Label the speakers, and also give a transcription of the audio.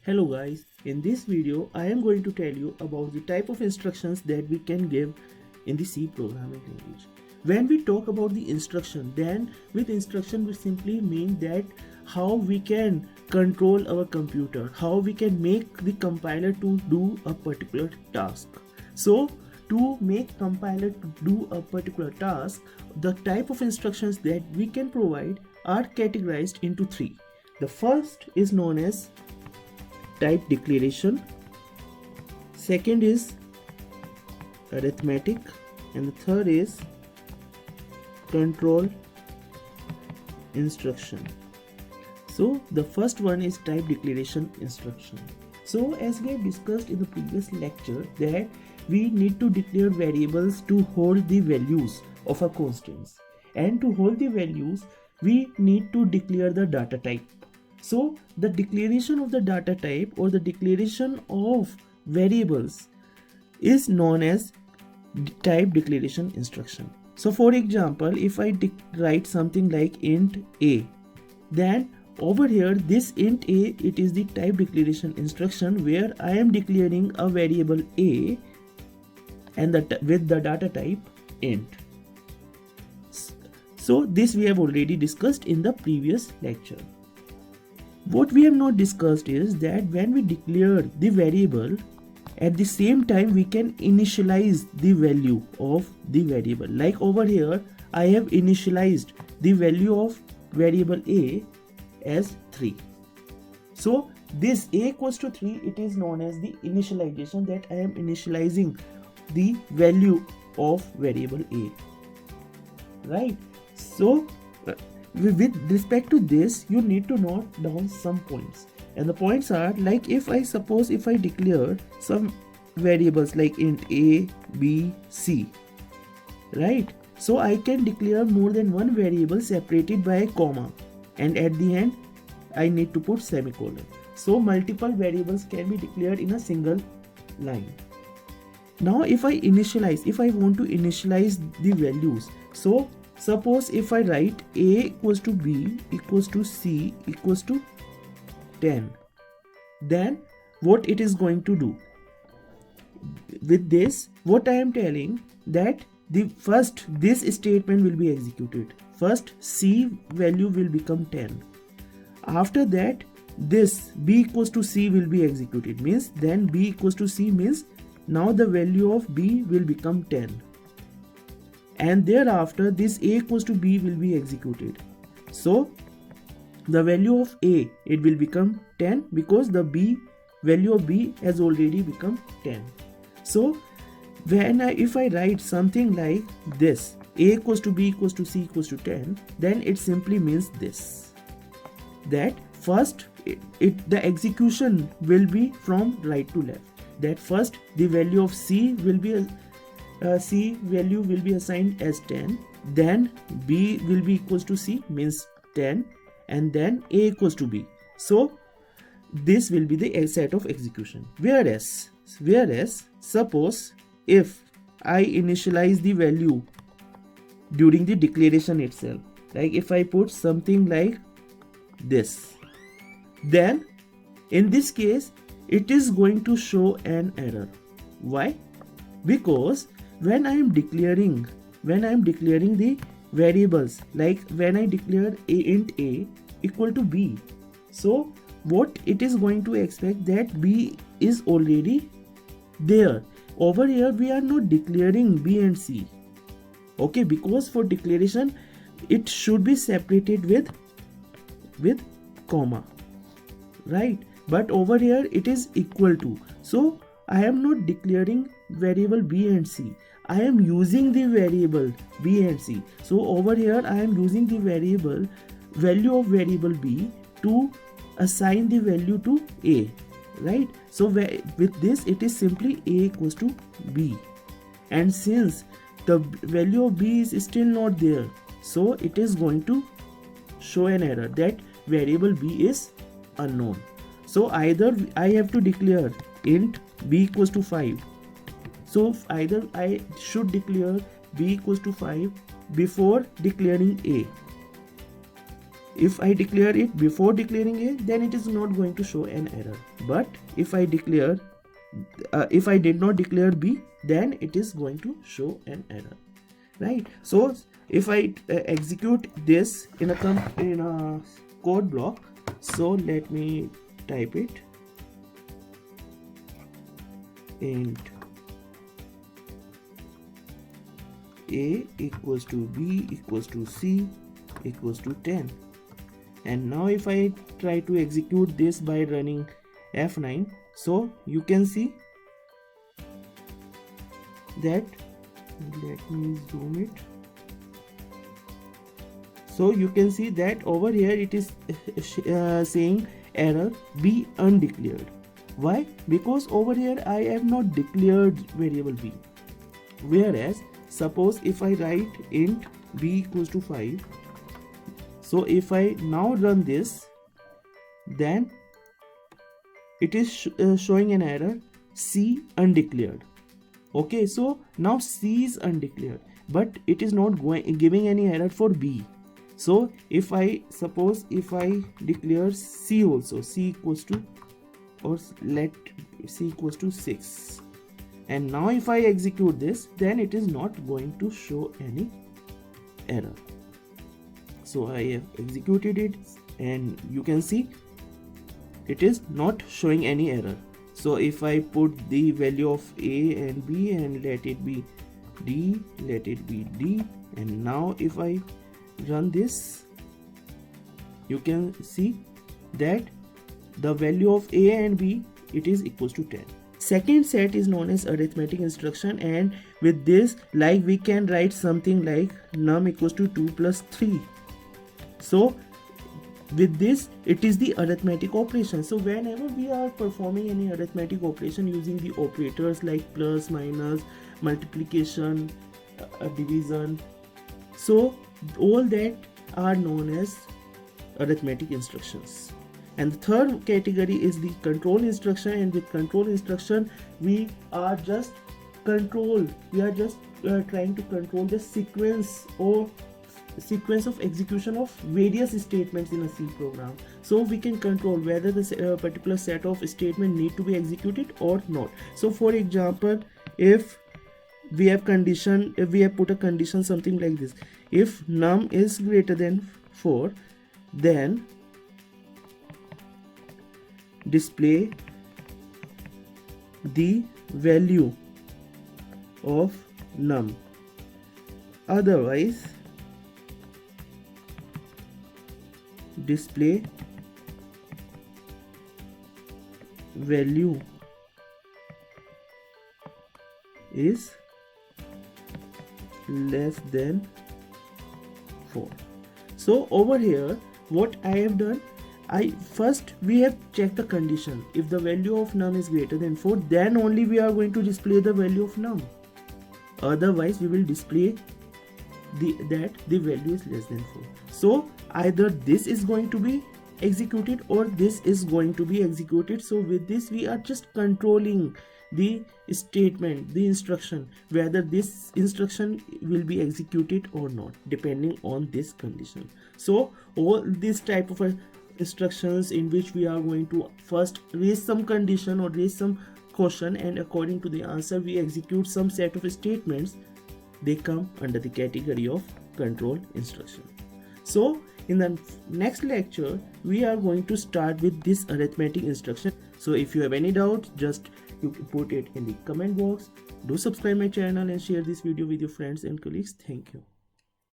Speaker 1: Hello guys, in this video I am going to tell you about the type of instructions that we can give in the C programming language. When we talk about the instruction, then with instruction we simply mean that how we can control our computer, how we can make the compiler to do a particular task. So to make compiler to do a particular task, the type of instructions that we can provide are categorized into three. The first is known as type declaration, second is arithmetic, and the third is control instruction. So the first one is type declaration instruction. So as we have discussed in the previous lecture that we need to declare variables to hold the values of our constants, and to hold the values we need to declare the data type. So the declaration of the data type or the declaration of variables is known as type declaration instruction. So for example, if I write something like int a, then over here this int a, it is the type declaration instruction where I am declaring a variable a and with the data type int. So this we have already discussed in the previous lecture. What we have not discussed is that when we declare the variable, at the same time we can initialize the value of the variable. Like over here, I have initialized the value of variable a as 3. So this a equals to 3, it is known as the initialization, that I am initializing the value of variable a. Right? So with respect to this, you need to note down some points, and the points are like, if I declare some variables like int a, b, c, right? So I can declare more than one variable separated by a comma, and at the end I need to put semicolon. So multiple variables can be declared in a single line. Now if I want to initialize the values, so suppose if I write a equals to b equals to c equals to 10, then what it is going to do? With this, what I am telling, that this statement will be executed. First c value will become 10. After that, this b equals to c will be executed, means then b equals to c means now the value of b will become 10. And thereafter this a equals to b will be executed. So the value of a, it will become 10 because the value of b has already become 10. So if I write something like this, a equals to b equals to c equals to 10, then it simply means this, that first the execution will be from right to left. That first the value of c will be c value will be assigned as 10, then b will be equals to c means 10, and then a equals to b. So this will be the set of execution. Whereas suppose if I initialize the value during the declaration itself, like if I put something like this, then in this case it is going to show an error. Why? Because when I am declaring the variables, like when I declare int a equal to b, so what it is going to expect, that b is already there. Over here we are not declaring b and c, okay, because for declaration it should be separated with comma, right? But over here it is equal to, so I am not declaring variable b and c, I am using the variable b and c. So over here I am using the value of variable b to assign the value to a, right? So with this it is simply a equals to b, and since the value of b is still not there, so it is going to show an error that variable b is unknown. So either I have to declare int b equals to 5. So either I should declare b equals to 5 before declaring a, if I declare it before declaring A, then it is not going to show an error. But if I declare if I did not declare B, then it is going to show an error, right? So if I execute this in a code block, so let me type it, int A equals to B equals to C equals to 10. And now if I try to execute this by running F9, so you can see that, let me zoom it, so you can see that over here it is saying error B undeclared. Why? Because over here I have not declared variable B. Whereas suppose if I write int B equals to 5, so if I now run this, then it is showing an error C undeclared. Okay, so now C is undeclared, but it is not giving any error for B. So if I declare C also, C equals to, or let C equals to 6, and now if I execute this, then it is not going to show any error. So I have executed it, and you can see it is not showing any error. So if I put the value of A and B and let it be D, let it be D, and now if I run this, you can see that the value of A and B, it is equals to 10. Second set is known as arithmetic instruction, and with this, like, we can write something like num equals to 2 plus 3. So with this, it is the arithmetic operation. So whenever we are performing any arithmetic operation using the operators like plus, minus, multiplication, division, so all that are known as arithmetic instructions. And the third category is the control instruction, and with control instruction we are just trying to control the sequence of execution of various statements in a C program. So we can control whether the particular set of statement need to be executed or not. So for example, if we have put a condition something like this: if num is greater than 4, then display the value of num, otherwise display value is less than 4. So over here what I have done, we have checked the condition. If the value of num is greater than 4, then only we are going to display the value of num, otherwise we will display that the value is less than 4. So either this is going to be executed or this is going to be executed. So with this we are just controlling the statement, the instruction, whether this instruction will be executed or not, depending on this condition. So all this type of instructions in which we are going to first raise some condition or raise some question, and according to the answer we execute some set of statements, they come under the category of control instruction. So in the next lecture we are going to start with this arithmetic instruction. So if you have any doubt, just you can put it in the comment box. Do subscribe my channel and share this video with your friends and colleagues. Thank you.